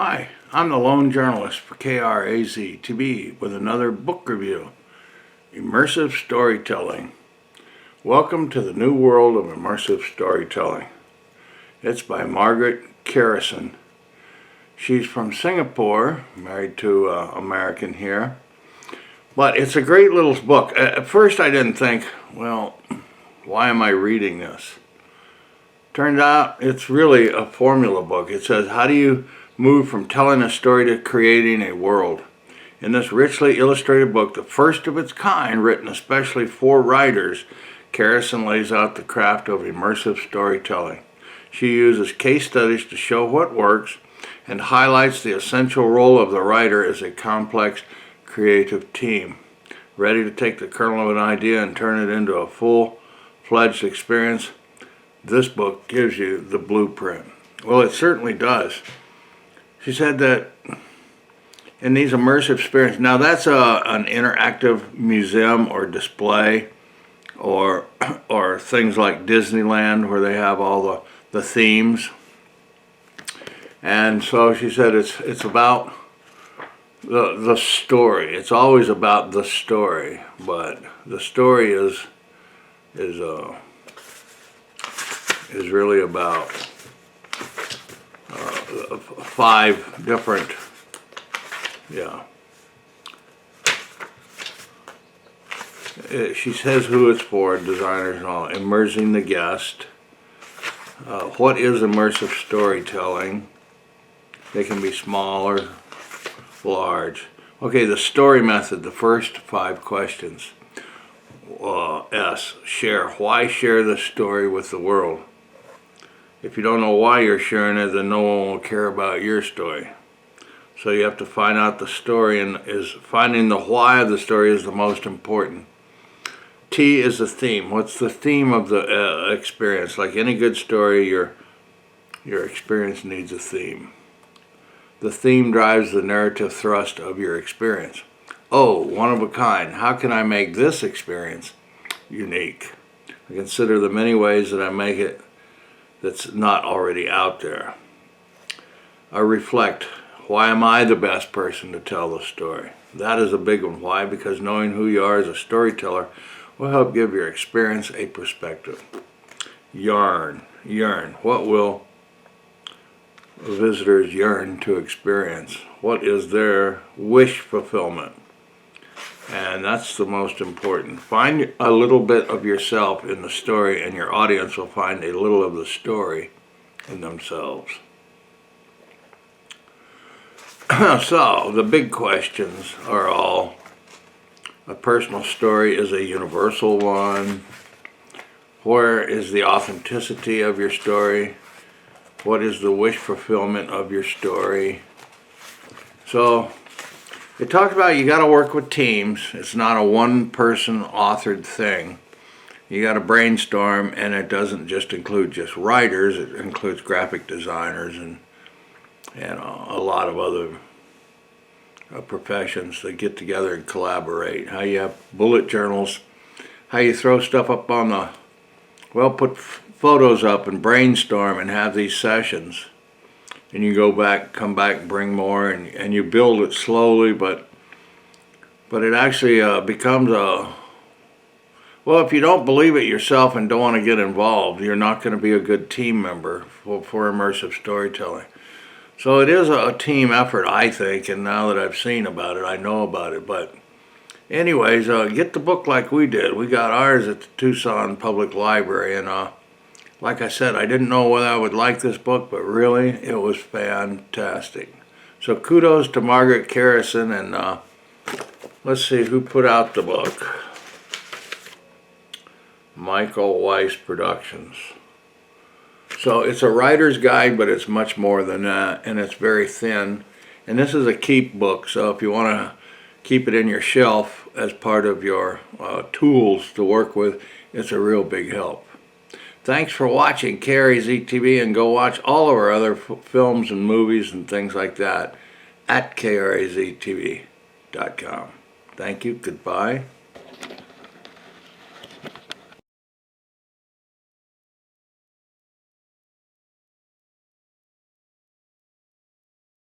Hi, I'm the lone journalist for KRAZ-TV with another book review, Immersive Storytelling. Welcome to the new world of immersive storytelling. It's by Margaret Kerrison. She's from Singapore, married to an American here. But it's a great little book. At first I didn't think, well, why am I reading this? Turned out it's really a formula book. It says, how do you move from telling a story to creating a world? In this richly illustrated book, the first of its kind, written especially for writers, Kerrison lays out the craft of immersive storytelling. She uses case studies to show what works and highlights the essential role of the writer as a complex, creative team, ready to take the kernel of an idea and turn it into a full-fledged experience. This book gives you the blueprint. Well, it certainly does. She said that in these immersive experiences, now that's an interactive museum or display, or things like Disneyland where they have all the themes. And so she said it's about the story. It's always about the story, but the story is really about 5 different, she says who it's for, designers and all. Immersing the guest. What is immersive storytelling? They can be small or large. Okay, the story method, the first 5 questions. S, share. Why share the story with the world? If you don't know why you're sharing it, then no one will care about your story. So you have to find out the story, and finding the why of the story is the most important. T is the theme. What's the theme of the experience? Like any good story, your experience needs a theme. The theme drives the narrative thrust of your experience. O, one of a kind. How can I make this experience unique? I consider the many ways that I make it that's not already out there. I reflect. Why am I the best person to tell the story? That is a big one. Why? Because knowing who you are as a storyteller will help give your experience a perspective. Yearn. What will visitors yearn to experience? What is their wish fulfillment? And that's the most important. Find a little bit of yourself in the story, and your audience will find a little of the story in themselves. So, the big questions are all, a personal story is a universal one. Where is the authenticity of your story? What is the wish fulfillment of your story? So, it talks about you got to work with teams. It's not a one-person authored thing. You got to brainstorm, and it doesn't just include just writers. It includes graphic designers and a lot of other professions that get together and collaborate. How you have bullet journals, how you throw stuff up on put photos up and brainstorm and have these sessions. And you go back, come back, bring more, and you build it slowly, but it actually becomes well, if you don't believe it yourself and don't want to get involved, you're not going to be a good team member for immersive storytelling. So it is a team effort, I think, and now that I've seen about it, I know about it. But anyways, get the book like we did. We got ours at the Tucson Public Library, and like I said, I didn't know whether I would like this book, but really, it was fantastic. So kudos to Margaret Kerrison, and let's see who put out the book. Michael Weiss Productions. So it's a writer's guide, but it's much more than that, and it's very thin. And this is a keep book, so if you want to keep it in your shelf as part of your tools to work with, it's a real big help. Thanks for watching KRAZ-TV, and go watch all of our other films and movies and things like that at KRAZTV.com. Thank you. Goodbye.